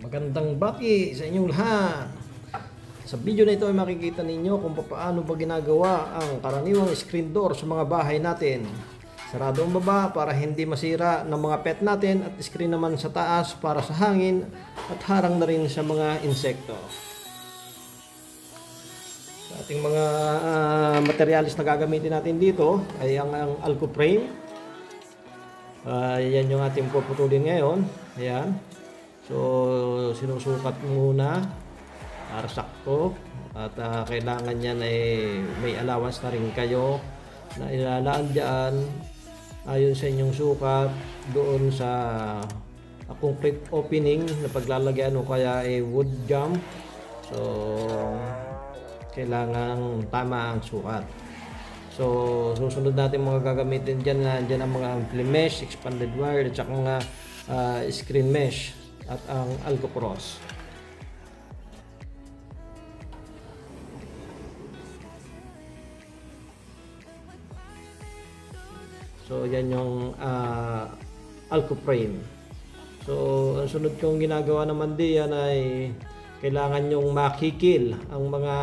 Magandang bati sa inyong lahat. Sa video na ito ay makikita ninyo kung paano ba ginagawa ang karaniwang screen door sa mga bahay natin. Sarado ang baba para hindi masira ng mga pet natin at screen naman sa taas para sa hangin at harang na rin sa mga insekto. Sa ating mga materialis na gagamitin natin dito ay ang Alco frame. Yan yung ating puputulin ngayon. Ayan. So, sinusukat muna para sakto at kailangan yan ay may allowance na rin kayo na ilalaan dyan ayon sa inyong sukat doon sa concrete opening na paglalagyan o kaya ay wood jump. So, kailangan tama ang sukat. So, susunod natin mga gagamitin dyan ang mga mesh, expanded wire at saka mga screen mesh at ang Alco Cross. So yan yung Alco frame. So ang sunod kong ginagawa naman diyan ay kailangan yung makikil ang mga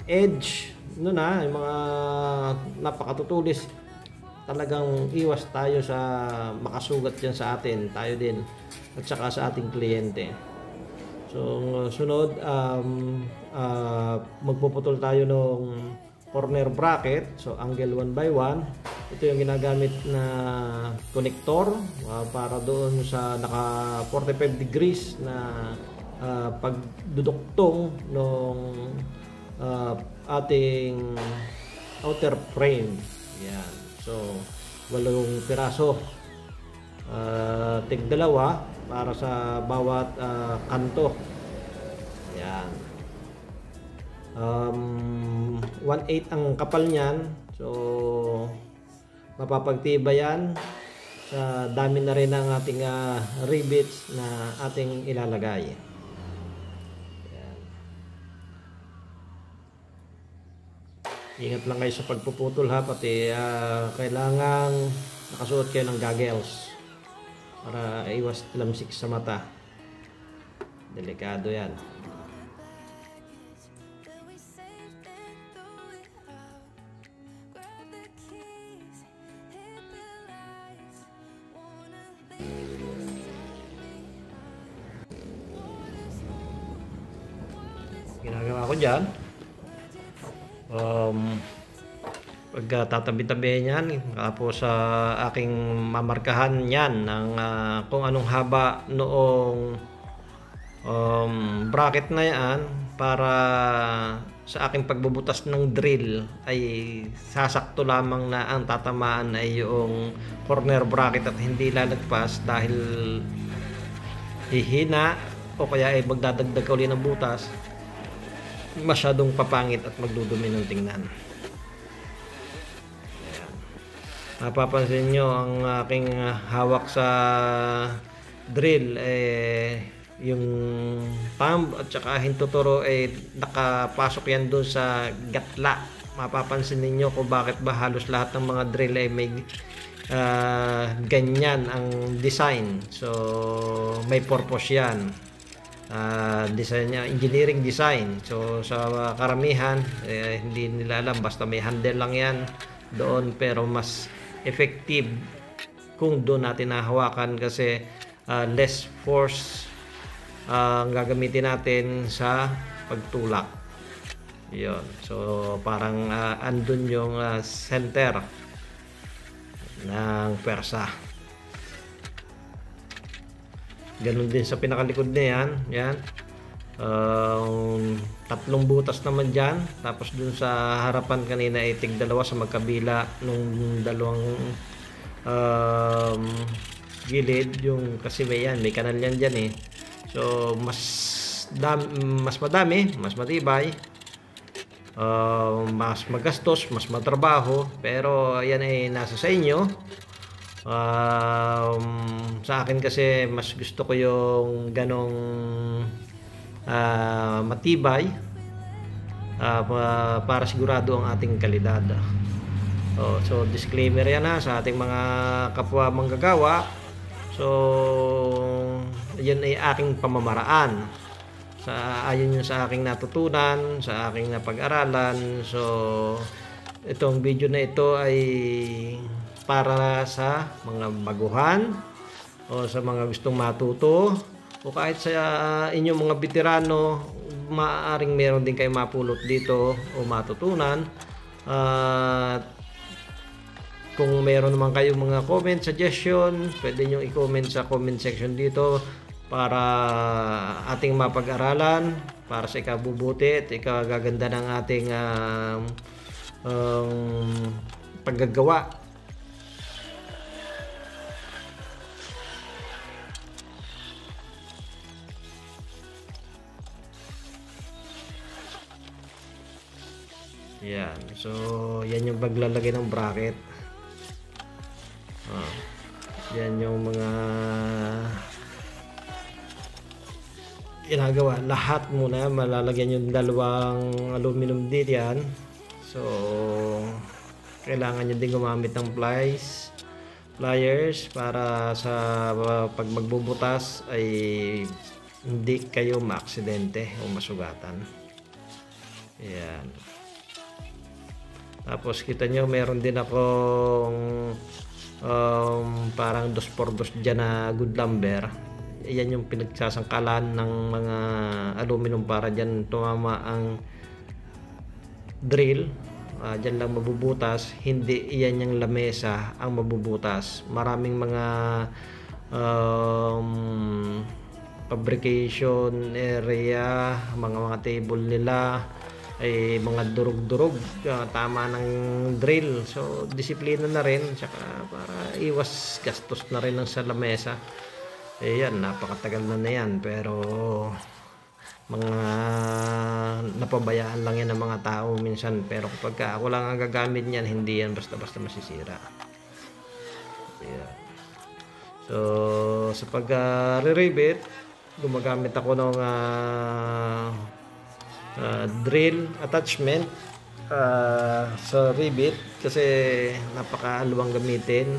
edge yung mga napakatutulis. Talagang iwas tayo sa makasugat yan sa atin, tayo din at saka sa ating kliyente. So sunod magpuputol tayo ng corner bracket. So angle 1 by 1. Ito yung ginagamit na connector para doon sa naka 45 degrees na pagduduktong ng ating outer frame. Yan. So 8 piraso. Tig 2 para sa bawat kanto. Yan. 1/8 ang kapal niyan. So mapapagtibay yan sa dami na rin ng ating rivets na ating ilalagay. Yan. Ingat lang kayo sa pagpuputol ha, pati kailangan nakasuot kayo ng goggles para iwas lamsik sa mata. Delikado yan. Ginagawa ko dyan, pagtatabi-tabi yan, tapos sa aking mamarkahan yan ng kung anong haba noong bracket na yan para sa aking pagbubutas ng drill ay sasakto lamang na ang tatamaan ay yung corner bracket at hindi lalagpas dahil hihina o kaya ay magdadagdag uli ng butas, masyadong papangit at magdudumi ng tingnan. Ayan. Mapapansin nyo ang aking hawak sa drill yung thumb at saka hintuturo nakapasok yan doon sa gatla. Mapapansin niyo kung bakit ba halos lahat ng mga drill ay may ganyan ang design. So may purpose yan. Design niya, engineering design. So sa karamihan hindi nila alam, basta may handle lang yan doon, pero mas effective kung doon natin nahawakan kasi less force ang gagamitin natin sa pagtulak. Yun. So parang andun yung center ng pwersa. Ganun din sa pinakalikod na yan. Yan. 3 butas naman dyan. Tapos dun sa harapan kanina ay tig 2 sa magkabila nung dalawang gilid. Yung kasi may kanal yan dyan eh. So mas madami, mas matibay, mas magastos, mas matrabaho, pero yan ay nasa sa inyo. Sa akin kasi mas gusto ko yung ganong matibay para sigurado ang ating kalidad. So disclaimer yan sa ating mga kapwa manggagawa. So, yun ay aking pamamaraan. Ayon yun sa aking natutunan, sa aking napag-aralan. So, itong video na ito ay para sa mga baguhan o sa mga gustong matuto o kahit sa inyong mga veterano, maaaring meron din kayo mapulot dito o matutunan. At kung meron naman kayong mga comment, suggestion, pwede nyo i-comment sa comment section dito para ating mapag-aralan, para sa ikabubuti at ikagaganda ng ating paggagawa. Yan. So, yan yung paglalagay ng bracket. Yan yung mga ginagawa. Lahat muna malalagyan yung dalawang aluminum din yan. So, kailangan nyo din gumamit ng pliers para sa pag magbubutas ay hindi kayo maaksidente o masugatan. Yan. Tapos kita nyo meron din akong parang 2x2 dyan na good lumber. Yan yung pinagsasangkalan ng mga aluminum para dyan tumama ang drill. Dyan lang mabubutas, hindi iyan yung lamesa ang mabubutas. Maraming mga fabrication area, mga table nila ay mga durug-durug, tama ng drill. So disiplina na rin, tsaka para iwas gastos na rin ng sa lamesa. Yan, napakatagal na yan, pero mga napabayaan lang yan ng mga tao minsan. Pero kapag ako lang ang gagamit niyan, hindi yan basta-basta masisira. Yan. So sa pag-re-rivet, gumagamit ako ng drill attachment sa rivet kasi napakaaluwang gamitin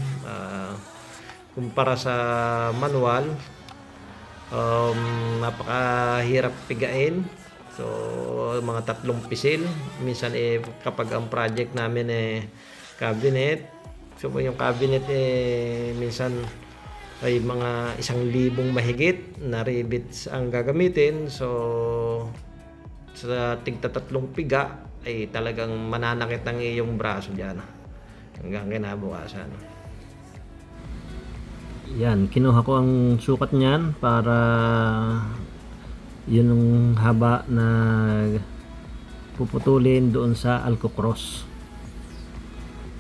kumpara sa manual. Napakahirap pigain. So mga 3 pisil minsan kapag ang project namin cabinet, so yung cabinet minsan ay mga 1,000 mahigit na rivets ang gagamitin. So sa tigta 3 piga ay talagang mananakit ang iyong braso dyan hanggang kinabukasan. Yan, kinuha ko ang sukat niyan para yun ang haba na puputulin doon sa alcocross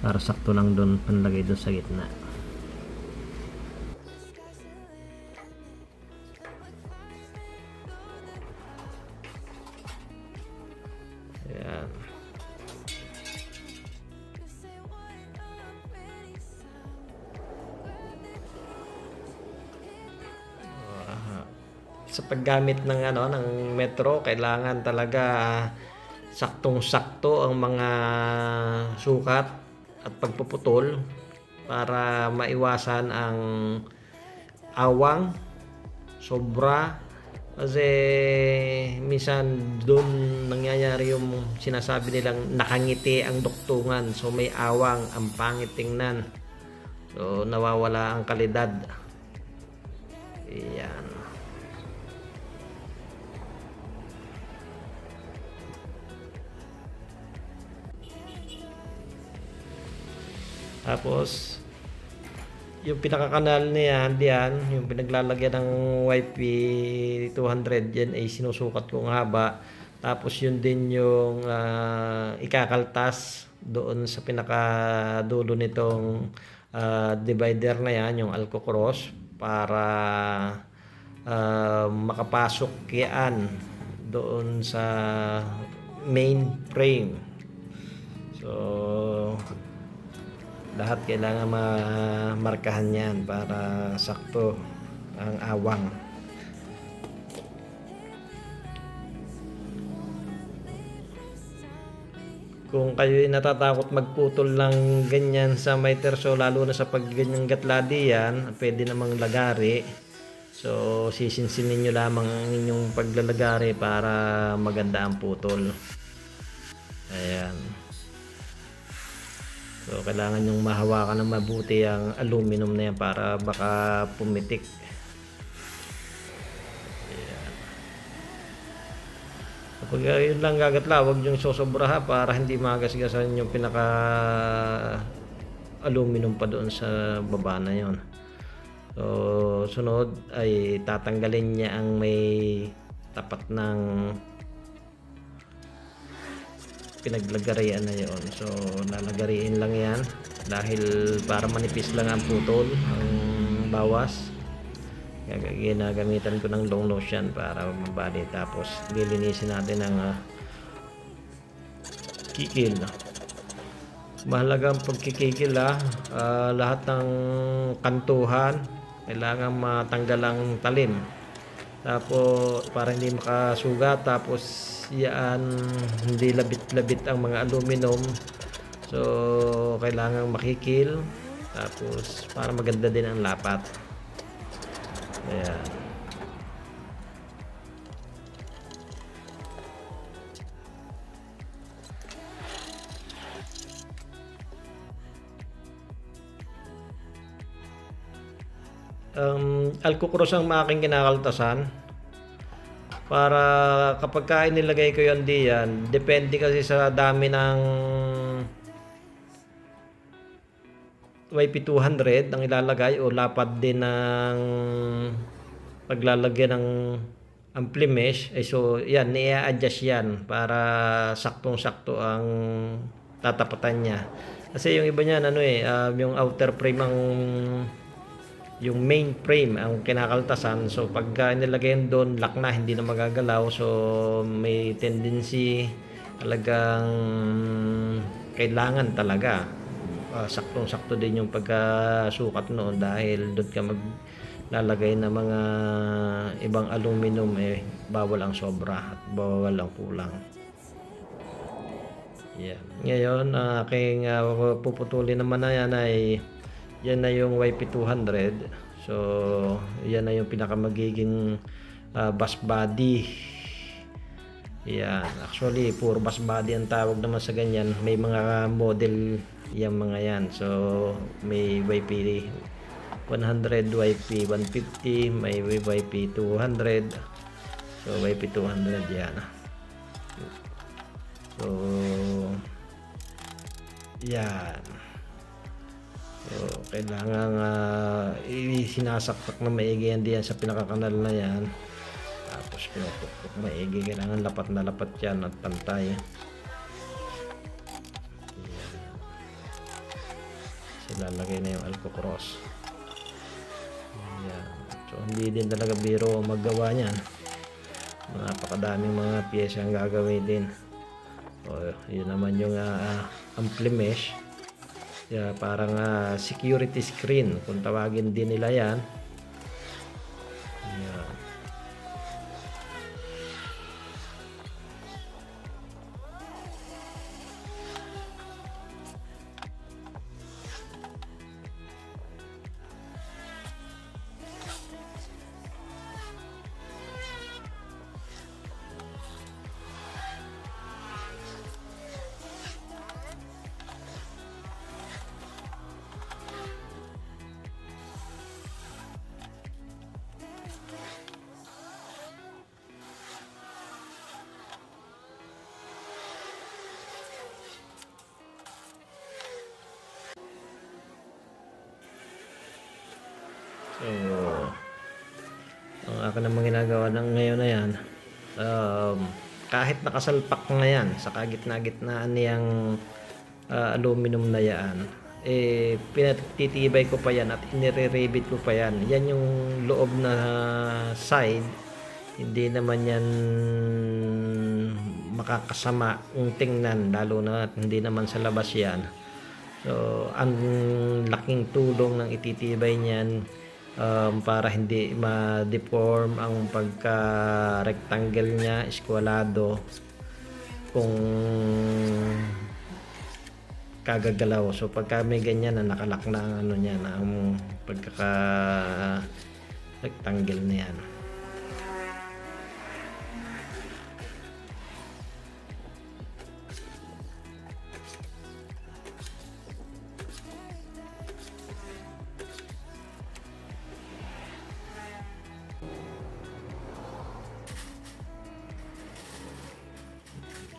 para sakto lang doon panlagay doon sa gitna. Yan. Sa paggamit ng ng metro, kailangan talaga saktong-sakto ang mga sukat at pagpuputol para maiwasan ang awang sobra. Kasi minsan doon nangyayari yung sinasabi nilang nakangiti ang duktungan, so may awang, ang pangit tingnan, so nawawala ang kalidad. Ayan. Tapos yung pinakakanal niyan diyan, yung pinaglalagyan ng YP200, yan ay sinusukat kong haba. Tapos yun din yung ikakaltas doon sa pinakadulo nitong divider na yan, yung alcocross, para makapasok yan doon sa main frame. So lahat kailangan markahan yan para sakto ang awang. kung kayo ay natatakot magputol ng ganyan sa may terso, lalo na sa pag ganyang gatladi yan, pwede namang lagari. So sisinsin nyo lamang ang inyong paglalagari para maganda ang putol. Ayan. So kailangan yung mahawakan ng mabuti ang aluminum na yan para baka pumitik. Ayan. Kapag yun lang gagatla, huwag yung sosobra para hindi magasgasan yung pinaka aluminum pa doon sa baba na yon. So sunod ay tatanggalin niya ang may tapat ng pinaglagarian na yon. So lalagariin lang yan dahil para manipis lang ang putol, ang bawas. Ginagamitan ko ng long nose yan para mabali. Tapos lilinisin natin ang kikil. Mahalaga ang pagkikikil, lahat ng kantuhan kailangan matanggal ang talim. Tapos para hindi makasugat, tapos yan hindi labit-labit ang mga aluminum. So kailangan makikil, tapos para maganda din ang lapat. Ayan. Alcocross ang aking kinakaltasan para kapag nilagay ko yan diyan, depende kasi sa dami ng YP200 ang ilalagay o lapad din ng paglalagyan ng ampli mesh. So yan, i-adjust yan para saktong-sakto ang tatapatan niya. Kasi yung iba niyan yung outer frame yung main frame ang kinakaltasan. So pagka nilagay doon, lock na, hindi na magagalaw. So may tendency talagang kailangan talaga saktong-sakto din yung pagkasukat noon, dahil doon ka maglalagay ng mga ibang aluminum, bawal ang sobra at bawal ang kulang. Yeah. Ngayon aking puputulin naman na yan ay yan na yung YP200. So yan na yung pinaka magiging bus body. Yan, actually puro bus body ang tawag naman sa ganyan. May mga model yung mga yan. So may YP 100, YP 150, may YP 200. So YP 200 yan. So yan. So kailangan sinasaktak na maigi yan diyan sa pinakakanal na yan. Tapos pinutuktok maigi, kailangan lapat na lapat yan at pantay. So lalagay na yung Alcocross. Yan. So hindi din talaga biro maggawa niyan. Napakadaming mga piyesa ang gagawin din. So yun naman yung ampli mesh. Yeah, parang security screen kung tawagin din nila yan. Yeah. So ang akin namang ginagawa ng ngayon na yan, kahit nakasalpak na yan sa kagitna-gitnaan niyang aluminum na yan, pinatitibay ko pa yan at inire-rebit ko pa yan. Yan yung loob na side, hindi naman yan makakasama yung tingnan, lalo na hindi naman sa labas yan. So ang laking tulong ng ititibay niyan para hindi ma-deform ang pagka-rectangle niya, eskwalado. Kung kagagalaw. So pagka may ganyan na nakalak na ang ano niya, na ang pagkaka rectangle na yan.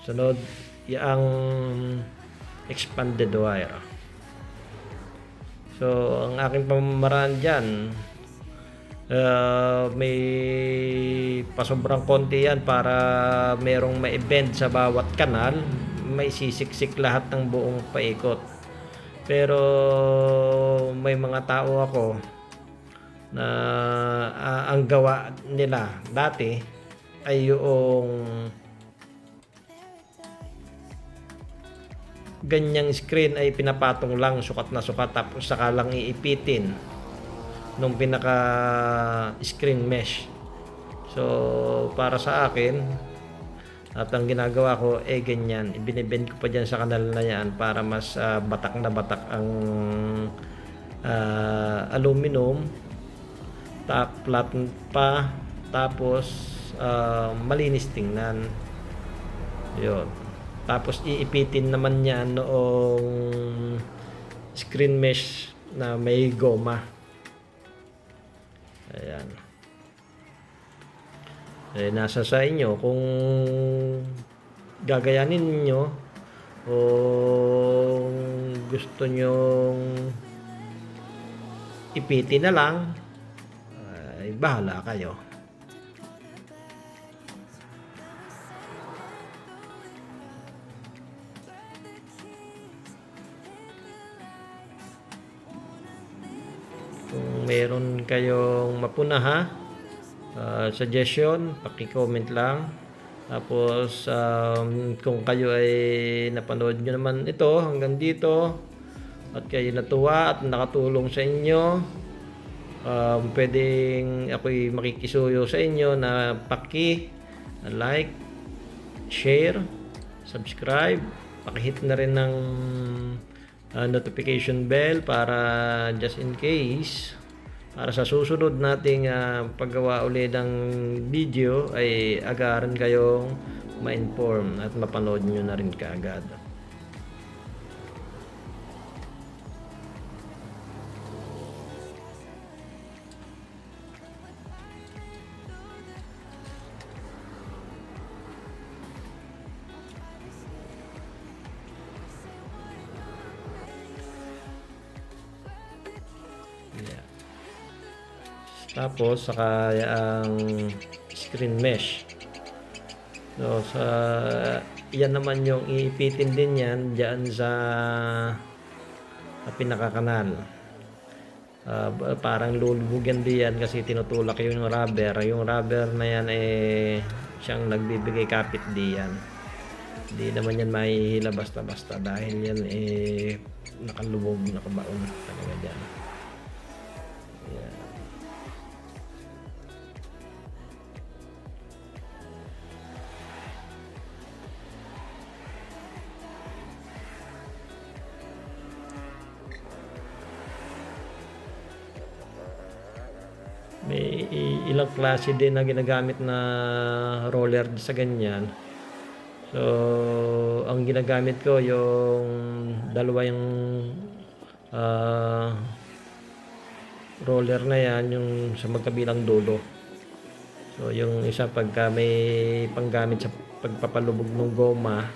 Sunod, yung expanded wire. So, ang aking pamamaraan dyan, may pasobrang konti yan para merong ma-bend sa bawat kanal, may sisiksik lahat ng buong paikot. Pero may mga tao ako na ang gawa nila dati ay yung ganyang screen ay pinapatong lang sukat na sukat, tapos saka lang iipitin nung pinaka screen mesh. So para sa akin, at ang ginagawa ko ganyan, ibinibend ko pa dyan sa kanal na yan para mas batak na batak ang aluminum, flat pa, tapos malinis tingnan yun. Tapos iipitin naman niya noong screen mesh na may goma. Ayan. Nasa sa inyo kung gagayanin niyo o gusto nyong ipitin na lang, ay bahala kayo. Kung meron kayong mapunaha, suggestion, paki-comment lang. Tapos kung kayo ay napanood nyo naman ito hanggang dito at kayo natuwa at nakatulong sa inyo, pwedeng ako'y makikisuyo sa inyo na like, share, subscribe, pakihit na rin ng notification bell para just in case, para sa susunod nating paggawa ulit ng video ay agaran kayong ma-inform at mapanood nyo na rin kaagad. Tapos saka ang screen mesh. So sa yan naman yung iipitin din yan diyan sa pinakakanal. Parang lulubugyan din yan kasi tinutulak yung rubber. Yung rubber na yan siyang nagbibigay kapit diyan. Hindi naman yan mahihila basta-basta dahil yan nakalubog, nakabaon talaga dyan. Yan. May ilang klase din na ginagamit na roller sa ganyan. So ang ginagamit ko yung dalawa yung roller na yan, yung sa magkabilang dulo. So yung isa pagka may panggamit sa pagpapalubog ng goma,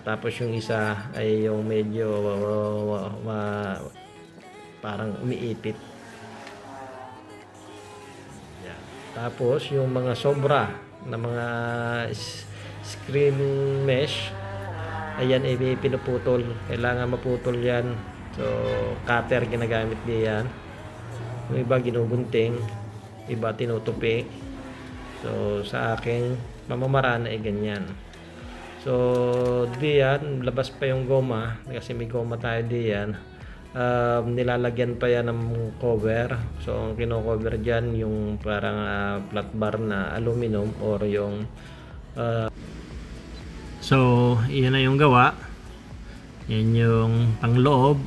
tapos yung isa ay yung medyo parang umiipit. Tapos yung mga sobra na mga screen mesh, ayan ay pinuputol, kailangan maputol yan. So cutter ginagamit diyan. Yung iba ginugunting, iba tinutupi. So sa aking pamamaraan ay ganyan. So diyan labas pa yung goma kasi may goma tayo diyan. Nilalagyan pa yan ng cover. So ang kino-cover dyan yung parang flat bar na aluminum or yung so iyan na yung gawa. Yan yung pangloob.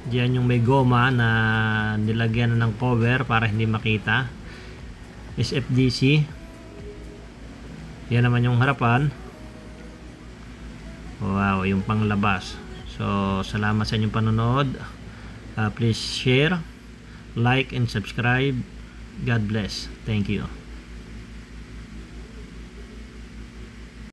Diyan yung may goma na nilagyan ng cover para hindi makita. SFDC. Yan naman yung harapan. Wow, yung panglabas. So, salamat sa inyong panonood. Please share, like, and subscribe. God bless. Thank you.